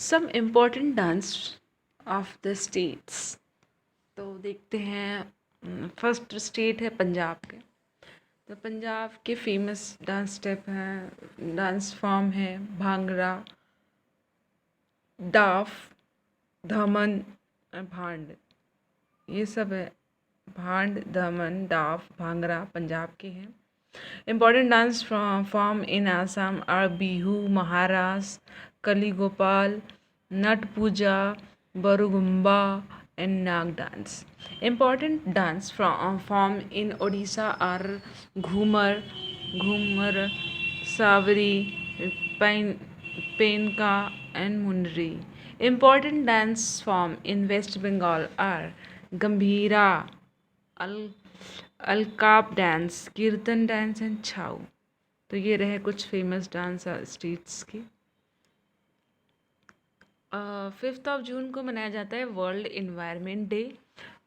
Some important dams of the states. तो देखते हैं, फर्स्ट स्टेट है पंजाब के। तो पंजाब के फेमस डांस स्टेप हैं, डांस फॉर्म है भांगड़ा, डाफ, धमन, भांड। ये सब है। भांड, धमन, डाफ, भांगड़ा पंजाब के हैं। Important dance form in Assam are Bihu, Maharas, Kali Gopal, Nat Puja, Barugumba and Nag dance. Important dance form in Odisha are Ghumar, Savri, Penka and Mundri. Important dance form in West Bengal are Gambhira, Alkap dance, Kirtan dance and Chhau. तो ये रहे कुछ फेमस डांस स्टेट्स की। 5 जून को मनाया जाता है world environment day.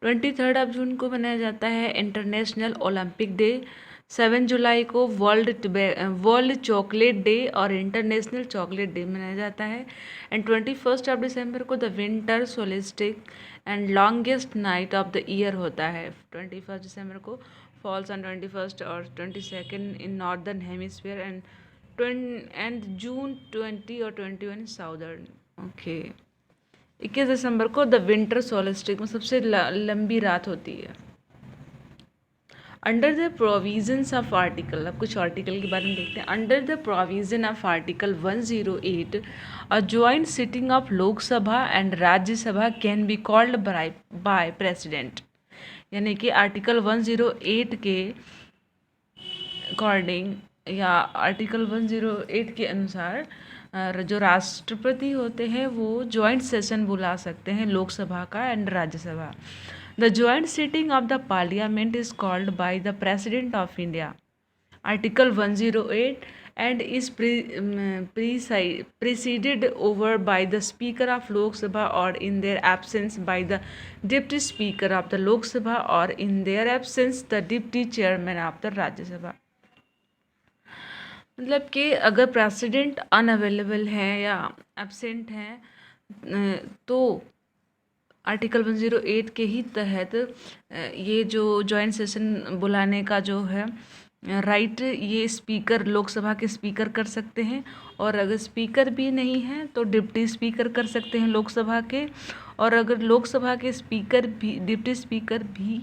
23 जून को मनाया जाता है इंटरनेशनल ओलंपिक डे। 7 जुलाई को वर्ल्ड चॉकलेट डे और इंटरनेशनल चॉकलेट डे मनाया जाता है। एंड 21 दिसंबर को the winter solstice and longest night of the year होता है। 21 दिसंबर को फॉल्स ऑन 21 और 22 in northern hemisphere and June 20 और 21 इन साउदर्न। ओके। 21 दिसंबर को द विंटर सोलिस्टिक में सबसे लंबी रात होती है। Under the provisions of article, अब कुछ आर्टिकल के बारे में देखते हैं। Under the provision of article 108 a joint sitting of Lok Sabha and Rajya Sabha can be called by president. यानी कि आर्टिकल 108 के अकॉर्डिंग या आर्टिकल 108 के अनुसार जो राष्ट्रपति होते हैं वो जॉइंट सेशन बुला सकते हैं लोकसभा का and Rajya Sabha. The joint sitting of the parliament is called by the president of India, article 108, and is preceded over by the speaker of Lok Sabha or in their absence by the deputy speaker of the Lok Sabha or in their absence the deputy chairman of the Rajya Sabha। मतलब कि अगर president unavailable है या absent हैं तो article 108 के ही तहत ये जो जॉइंट सेशन बुलाने का जो है राइट, ये स्पीकर लोकसभा के स्पीकर कर सकते हैं। और अगर स्पीकर भी नहीं है तो डिप्टी स्पीकर कर सकते हैं लोकसभा के। और अगर लोकसभा के स्पीकर भी, डिप्टी स्पीकर भी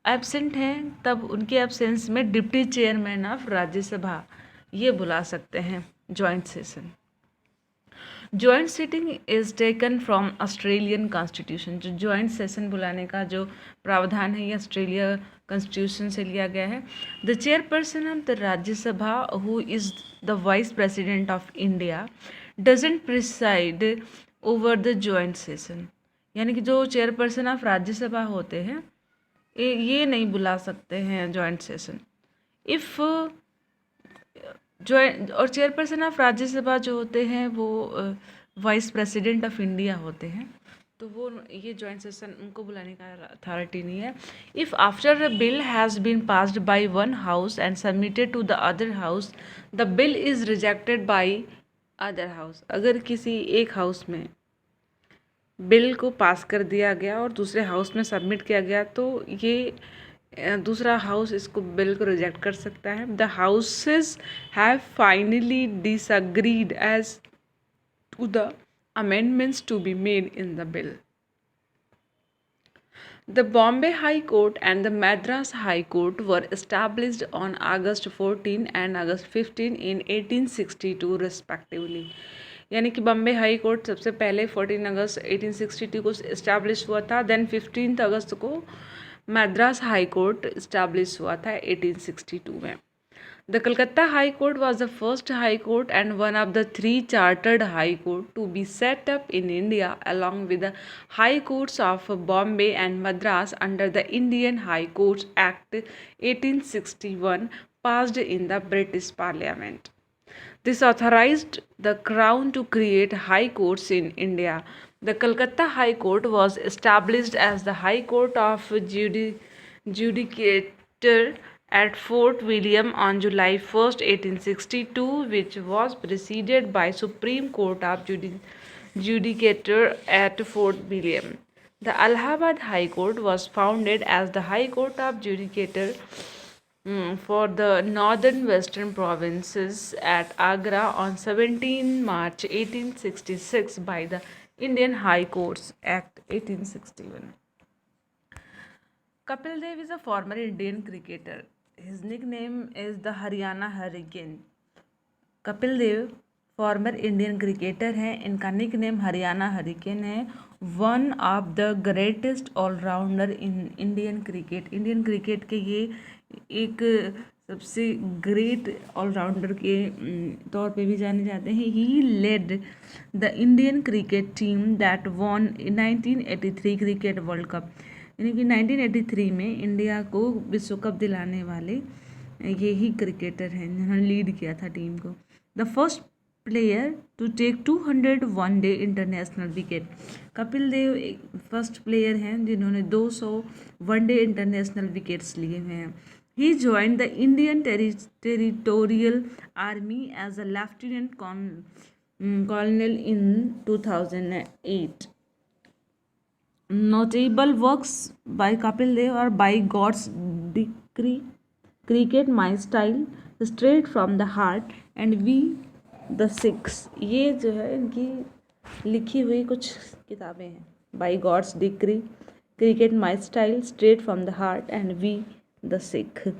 एब्सेंट हैं तब उनके एब्सेंस में डिप्टी चेयरमैन ऑफ राज्यसभा ये बुला सकते हैं joint session. Joint sitting is taken from Australian constitution. जो जॉइंट सेशन बुलाने का जो प्रावधान है ये ऑस्ट्रेलिया कॉन्स्टिट्यूशन से लिया गया है। The chairperson of the Rajya Sabha who is the vice president of India doesn't preside over the joint session. यानी कि जो चेयरपर्सन ऑफ राज्यसभा होते हैं ये नहीं बुला सकते हैं जॉइंट सेशन। इफ़ जॉइंट और चेयरपर्सन ऑफ राज्यसभा जो होते हैं वो वाइस प्रेसिडेंट ऑफ इंडिया होते हैं, तो वो ये जॉइंट सेशन उनको बुलाने का अथॉरिटी नहीं है। If after a bill has been passed by one house and submitted to the other house the bill is rejected by other house. अगर किसी एक हाउस में बिल को पास कर दिया गया और दूसरे हाउस में सबमिट किया गया तो ये दूसरा हाउस इसको बिल को रिजेक्ट कर सकता है। The houses have finally disagreed as to the amendments to be made in the bill. The Bombay High Court and the Madras High Court were established on August 14 and August 15 in 1862 respectively। यानी कि Bombay high court सबसे पहले 14 अगस्त 1862 को establish हुआ था। Then 15 अगस्त को Madras high court establish हुआ था 1862 में। The Calcutta High Court was the first high court and one of the 3 chartered high court to be set up in India along with the high courts of Bombay and Madras under the Indian High Courts Act 1861 passed in the British Parliament. This authorized the Crown to create high courts in India. The Calcutta High Court was established as the High Court of Judicature at Fort William on July 1st, 1862, which was preceded by Supreme Court of Judicature at Fort William. The Allahabad High Court was founded as the High Court of Judicature for the northern western provinces at Agra on 17 March 1866 by the Indian High Courts Act 1861. Kapil Dev is a former Indian cricketer. His nickname is the Haryana Hurricane. Kapil Dev former Indian cricketer हैं. इनका nickname Haryana hurricane है. One of the greatest allrounder in Indian cricket. Indian cricket के ये एक सबसे great allrounder के तौर पे भी जाने जाते हैं. He led the Indian cricket team that won 1983 cricket world cup. यानी कि 1983 में इंडिया को विश्व कप दिलाने वाले ये ही क्रिकेटर हैं जिन्होंने लीड किया था टीम को. The first player to take 200 one day international wicket. Kapil Dev first player हैं जिन्होंने 200 वनडे इंटरनेशनल विकेट्स लिए हुए हैं. He joined the Indian territorial army as a lieutenant colonel in 2008. Notable works by Kapil Dev are By God's Decree, Cricket My Style, Straight from the Heart and We the Six. ये जो है इनकी लिखी हुई कुछ किताबें हैं. By God's Decree, Cricket My Style, Straight from the Heart and We the Six.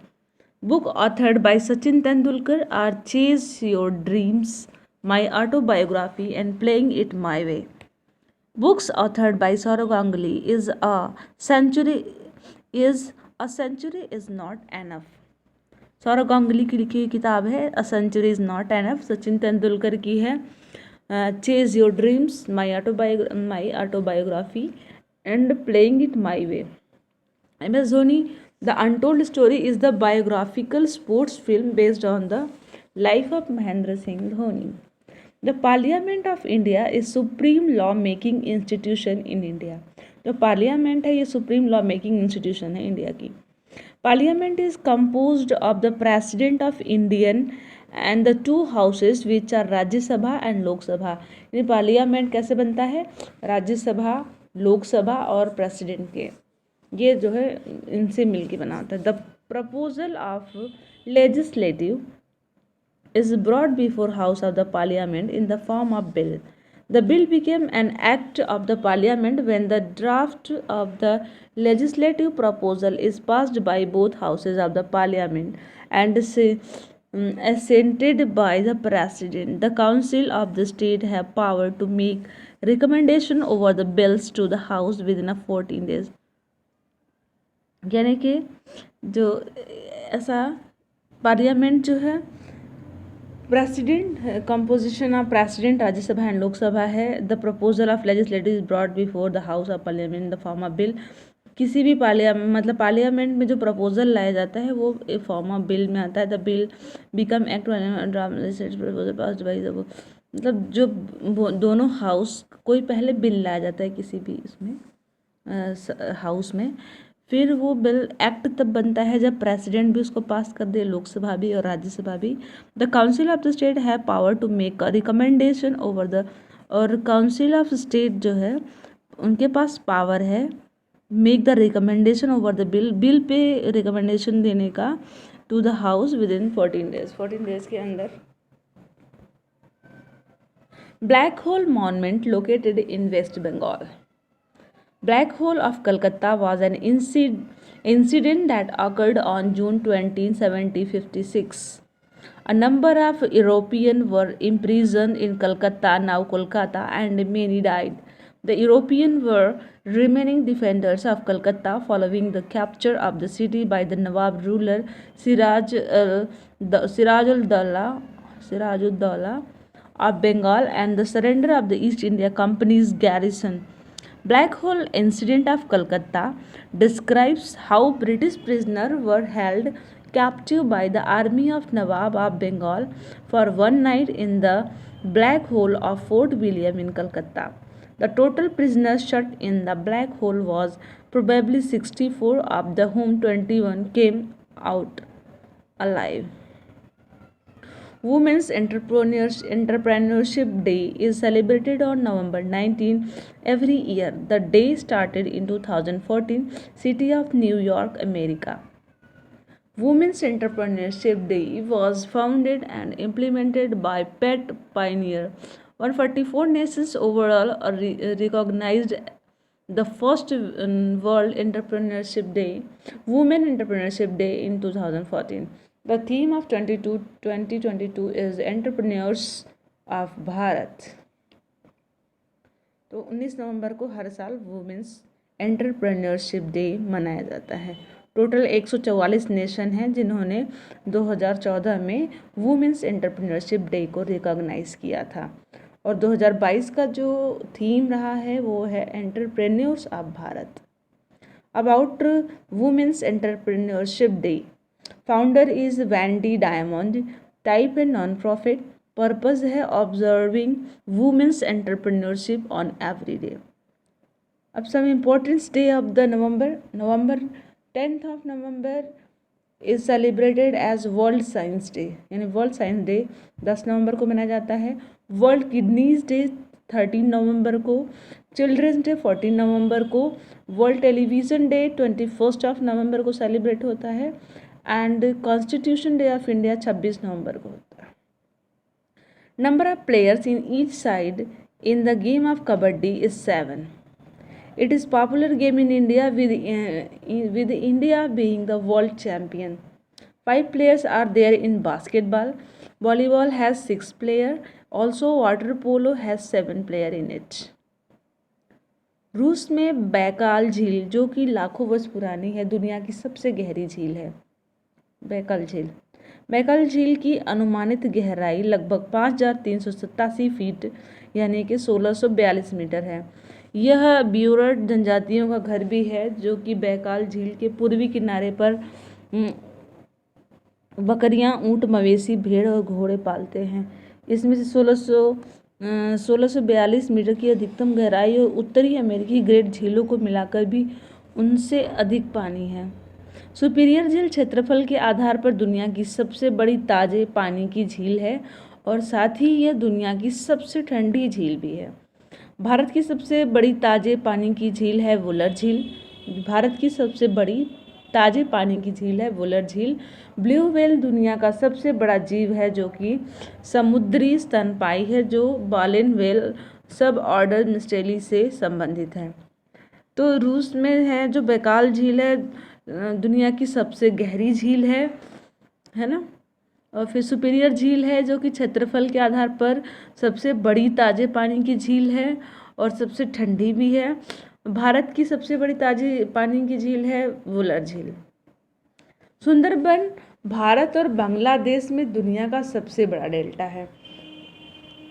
Book authored by Sachin Tendulkar are Chase Your Dreams, My Autobiography and Playing It My Way. Books authored by Saurav Ganguly is A Century is Not Enough. Saurav Ganguly की लिखी हुई किताब है a century is not enough. Sachin Tendulkar की है chase your dreams, my autobiography and playing it my way. MS Dhoni the untold story is the biographical sports film based on the life of Mahendra Singh Dhoni. The Parliament of India is supreme law making institution in India. जो parliament है ये supreme law making institution है India की. Parliament is composed of the president of Indian and the two houses which are Rajya Sabha and Lok Sabha. यानी parliament कैसे बनता है? राज्यसभा, लोकसभा और प्रेसिडेंट के, ये जो है इनसे मिलके बना होता है. The proposal of legislative is brought before House of the Parliament in the form of bill. The bill became an act of the Parliament when the draft of the legislative proposal is passed by both houses of the Parliament and assented by the President. The Council of the State have power to make recommendation over the bills to the House within 14 days. यानी कि जो ऐसा parliament जो है president composition of president Rajya Sabha and Lok Sabha है. The proposal of legislative is brought before the house of parliament in the form of bill. किसी भी parliament में जो प्रपोजल लाया जाता है वो फॉर्म ऑफ बिल में आता है. द बिल बिकम एक्ट मतलब जो दोनों हाउस कोई पहले बिल लाया जाता है किसी भी इसमें हाउस में, फिर वो बिल एक्ट तब बनता है जब प्रेसिडेंट भी उसको पास कर दे, लोकसभा भी और राज्यसभा भी. The council of the state have power to make recommendation over the, और काउंसिल ऑफ स्टेट जो है उनके पास पावर है make the recommendation over the bill पे रिकमेंडेशन देने का to the house with in 14 days के अंदर. Black hole monument located in West Bengal. Black Hole of Calcutta was an incident that occurred on June 20, 1756. A number of Europeans were imprisoned in Calcutta, now Kolkata, and many died. The Europeans were remaining defenders of Calcutta following the capture of the city by the Nawab ruler Siraj-ud-Dawla of Bengal and the surrender of the East India Company's garrison. Black Hole Incident of Calcutta describes how British prisoners were held captive by the army of Nawab of Bengal for one night in the Black Hole of Fort William in Calcutta. The total prisoners shut in the Black Hole was probably 64, of whom 21 came out alive. Women's Entrepreneurship Day is celebrated on November 19 every year. The day started in 2014, city of New York, America. Women's Entrepreneurship Day was founded and implemented by PET Pioneer. 144 nations overall recognized the first World Entrepreneurship Day, Women Entrepreneurship Day in 2014. The theme of 2022 is Entrepreneurs of Bharat. तो 19 नवंबर को हर साल women's entrepreneurship day मनाया जाता है। Total 144 nation हैं जिन्होंने 2014 में women's entrepreneurship day को रिकॉग्नाइज किया था, और 2022 का जो थीम रहा है वो है entrepreneurs of Bharat. About women's entrepreneurship day, founder is Wendy Diamond, type है नॉन प्रॉफिट, पर्पस है observing women's entrepreneurship on every day. अब some importance day of the November 10th of November is celebrated as world science day, यानी world science day 10 नवंबर को मनाया जाता है। World kidneys day 13 नवंबर को, चिल्ड्रंस डे 14 नवंबर को, world television day 21 of November को सेलिब्रेट होता है, and constitution day of India 26 नवंबर को होता है। Number of players in each side in the game of kabaddi is 7. It is popular game in India with India being the world champion. 5 players are there in basketball. Volleyball has 6 players. Also water polo has 7 players in it. रूस में Baikal झील, जो कि लाखों वर्ष पुरानी है, दुनिया की सबसे गहरी झील है बैकाल झील। बैकाल झील की अनुमानित गहराई लगभग 5387 फीट यानी कि 1642 मीटर है। यह ब्यूरट जनजातियों का घर भी है, जो कि बैकाल झील के पूर्वी किनारे पर बकरियां, ऊंट, मवेशी, भेड़ और घोड़े पालते हैं। इसमें से 1642 मीटर की अधिकतम गहराई और उत्तरी अमेरिकी ग्रेट झीलों को मिलाकर भी उनसे अधिक पानी है। सुपीरियर झील क्षेत्रफल के आधार पर दुनिया की सबसे बड़ी ताजे पानी की झील है, और साथ ही यह दुनिया की सबसे ठंडी झील भी है। भारत की सबसे बड़ी ताजे पानी की झील है वुलर झील। भारत की सबसे बड़ी ताजे पानी की झील है वुलर झील। ब्लू व्हेल दुनिया का सबसे बड़ा जीव है, जो कि समुद्री स्तनपायी है, जो बालेन व्हेल सब ऑर्डर मिस्टेली से संबंधित है। तो रूस में है जो बैकाल झील है, दुनिया की सबसे गहरी झील है ना। और फिर सुपीरियर झील है, जो कि क्षेत्रफल के आधार पर सबसे बड़ी ताजे पानी की झील है और सबसे ठंडी भी है। भारत की सबसे बड़ी ताजे पानी की झील है वुलर झील। सुंदरबन भारत और बांग्लादेश में दुनिया का सबसे बड़ा डेल्टा है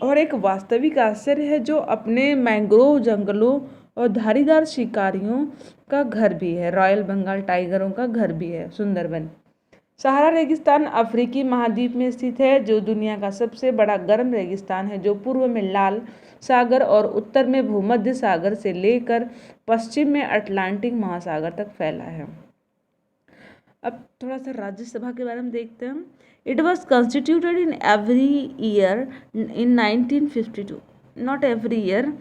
और एक वास्तविक आश्चर्य है, जो अपने मैंग्रोव जंगलों और धारीदार शिकारियों का घर भी है। रॉयल बंगाल टाइगरों का घर भी है सुंदरबन। सहारा रेगिस्तान अफ्रीकी महाद्वीप में स्थित है, जो दुनिया का सबसे बड़ा गर्म रेगिस्तान है, जो पूर्व में लाल सागर और उत्तर में भूमध्य सागर से लेकर पश्चिम में अटलांटिक महासागर तक फैला है। अब थोड़ा सा राज्यसभा के बारे में देखते हैं। It was constituted in every year in 1952, not every year.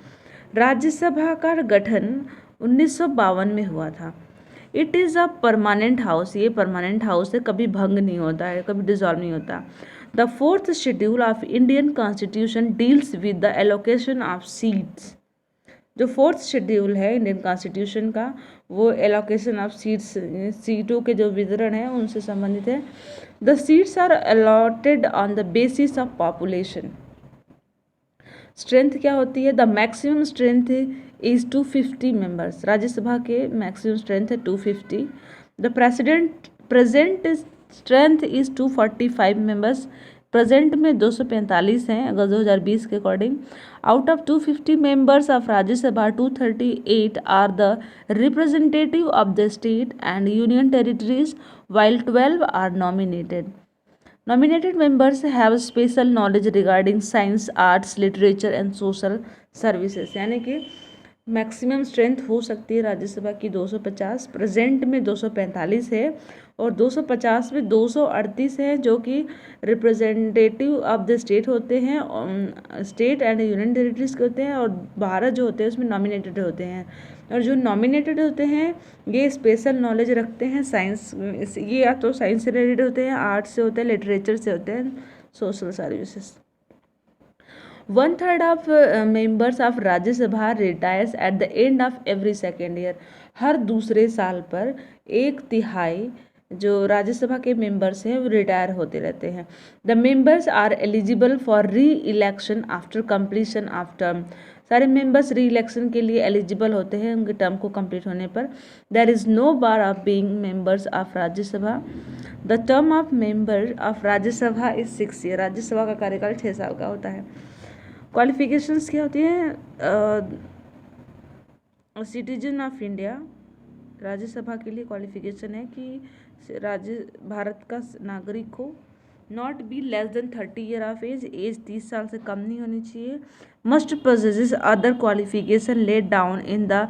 Rajya Sabha का गठन 1952 में हुआ था। It is a permanent house, ये परमानेंट हाउस है, कभी भंग नहीं होता है, कभी डिसॉल्व नहीं होता। The 4th schedule of Indian constitution deals with the allocation of seats. जो 4th शेड्यूल है इंडियन कॉन्स्टिट्यूशन का, वो एलोकेशन ऑफ सीट्स, सीटों के जो वितरण है उनसे संबंधित है। The seats are allotted on the basis of population. Strength क्या होती है? The maximum strength is 250 members. Rajya Sabha के मैक्सिमम स्ट्रेंथ है 250। The present strength is 245 members. Present में 245 हैं अगर 2020 के अकॉर्डिंग। Out of 250 members of Rajya Sabha, 238 are the representative of the state and union territories, while 12 are nominated. Nominated members have special knowledge regarding science, arts, literature and social services। यानी कि maximum strength हो सकती है राज्यसभा की 250, प्रेजेंट में 245 है और 250 में 238 हैं जो कि रिप्रेजेंटेटिव ऑफ द स्टेट होते हैं, स्टेट एंड यूनियन टेरिटरीज के होते हैं, और 12 जो होते हैं उसमें नॉमिनेटेड होते हैं। और जो नॉमिनेटेड होते हैं ये स्पेशल नॉलेज रखते हैं साइंस, ये या तो साइंस से रिलेटेड होते हैं, आर्ट्स से होते हैं, लिटरेचर से होते हैं, social services. 1/3 of members of Rajya Sabha retires at the end of every second year. हर दूसरे साल पर 1/3 जो राज्यसभा के मेंबर्स हैं वो रिटायर होते रहते हैं। The members are eligible for re election after completion of term. सारे मेंबर्स री इलेक्शन के लिए एलिजिबल होते हैं उनके टर्म को कंप्लीट होने पर। There is no bar of being members of Rajya Sabha. The term of member of Rajya Sabha is 6 year. Rajya Sabha का कार्यकाल 6 साल का होता है। क्वालिफिकेशंस क्या होती हैं? सिटीजन ऑफ इंडिया, राज्यसभा के लिए क्वालिफिकेशन है कि भारत का नागरिक हो, not be less than 30 year of age, age 30 साल से कम नहीं होनी चाहिए, must possesses other qualification laid down in the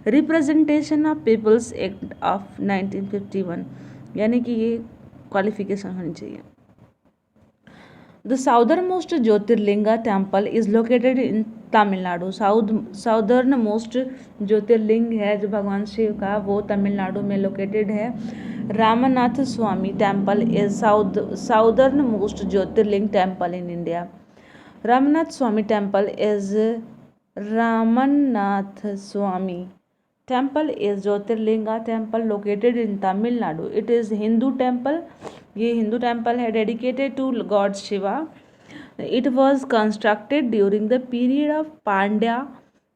representation of peoples act of 1951, यानी कि ये क्वालिफिकेशन होनी चाहिए। The southernmost Jyotirlinga temple is located in Tamil Nadu. Southern jyotirlinga है जो भगवान शिव का, वो तमिलनाडु में लोकेटेड है। Ramnath Swami temple is southern most jyotirlinga temple in India. Ramnath Swami temple is Ramnath Swami temple is Jyotirlinga temple located in Tamil Nadu. It is Hindu temple. ये Hindu temple है, dedicated to god Shiva. It was constructed during the period of Pandya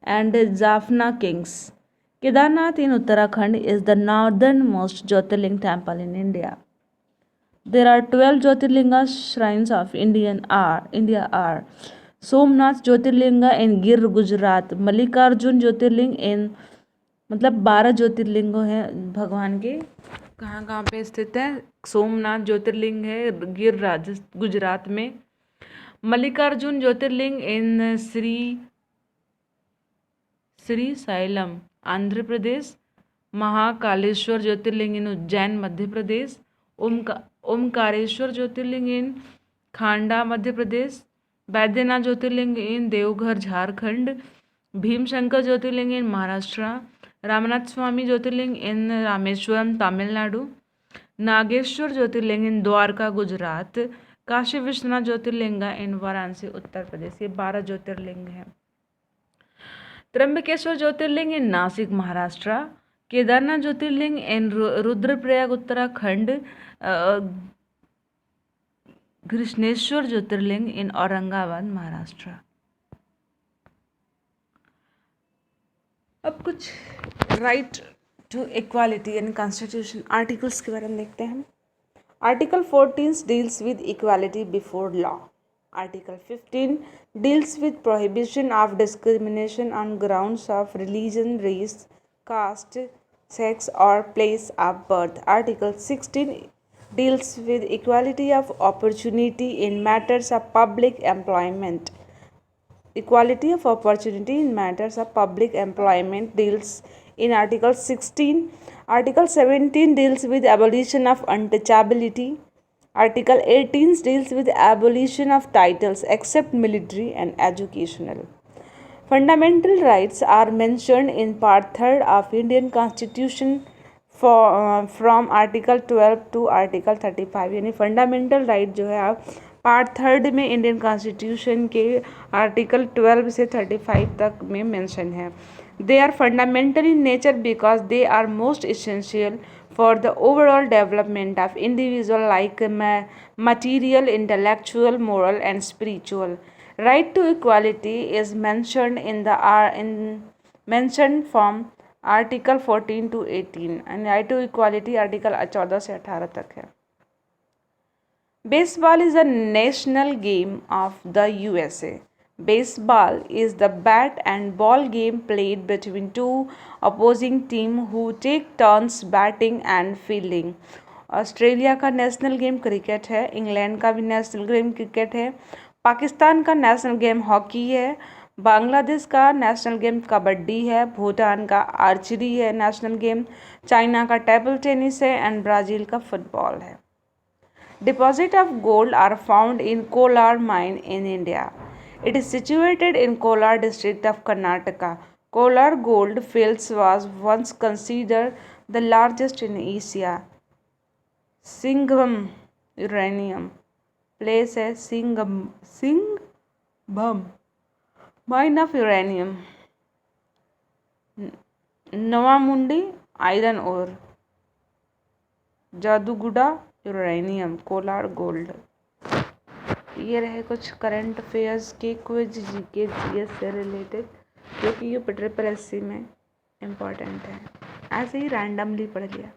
and Jaffna kings. Kedarnath in Uttarakhand is the northern most jyotirlinga temple in India. There are 12 jyotirlinga shrines of India are Somnath jyotirlinga in Gir Gujarat, Mallikarjun ज्योतिर्लिंग इन, मतलब 12 ज्योतिर्लिंगो हैं भगवान के, कहाँ कहाँ पे स्थित है? सोमनाथ ज्योतिर्लिंग है गिर गुजरात में, मल्लिकार्जुन ज्योतिर्लिंग इन श्री साइलम आंध्र प्रदेश, महाकालेश्वर ज्योतिर्लिंग इन उज्जैन मध्य प्रदेश, ओमकारेश्वर ज्योतिर्लिंग इन खांडा मध्य प्रदेश, बैद्यनाथ ज्योतिर्लिंग इन देवघर झारखंड, भीमशंकर ज्योतिर्लिंग इन महाराष्ट्र, रामनाथ स्वामी ज्योतिर्लिंग इन रामेश्वरम तमिलनाडु, नागेश्वर ज्योतिर्लिंग इन द्वारका गुजरात, काशी विश्वनाथ ज्योतिर्लिंगा इन वाराणसी उत्तर प्रदेश। ये 12 ज्योतिर्लिंग हैं। त्र्यंबकेश्वर ज्योतिर्लिंग इन नासिक महाराष्ट्र, केदारनाथ ज्योतिर्लिंग इन रुद्रप्रयाग उत्तराखंड, कृष्णेश्वर ज्योतिर्लिंग इन औरंगाबाद महाराष्ट्र। अब कुछ राइट टू इक्वालिटी यानी कॉन्स्टिट्यूशन आर्टिकल्स के बारे में देखते हैं। Article 14 deals with equality before law. Article 15 deals with prohibition of discrimination on grounds of religion, race, caste, sex और place of birth. Article 16 deals with equality of opportunity in matters of public employment. Equality of opportunity in matters of public employment deals in Article 16. Article 17 deals with abolition of untouchability. Article 18 deals with abolition of titles except military and educational. Fundamental rights are mentioned in Part 3 of Indian Constitution from Article 12 to Article 35. यानी fundamental right जो है आप part 3 में Indian constitution के article 12 से 35 तक में mention है। They are fundamental in nature because they are most essential for the overall development of individual like material, intellectual, moral and spiritual. Right to equality is mentioned from Article 14 to 18 and right to equality article 14 से 18 तक है। Baseball is a national game of the USA. Baseball is the bat and ball game played between two opposing teams who take turns batting and fielding. Australia का national game cricket है, England का भी national game cricket है, पाकिस्तान का national game hockey है, बांग्लादेश का national game kabaddi है, भूटान का आर्चरी है नेशनल गेम, चाइना का टेबल टेनिस है एंड ब्राज़ील का फुटबॉल है। Deposit of gold are found in Kolar mine in India. It is situated in Kolar district of Karnataka. Kolar gold fields was once considered the largest in Asia. Singham uranium place है Singham mine of uranium. Noamundi iron ore, Jaduguda uranium, Kolar gold. ये रहे कुछ current affairs के quiz GK GS से related जो कि UP triple SC में important है, ऐसे ही रैंडमली पढ़ लिया।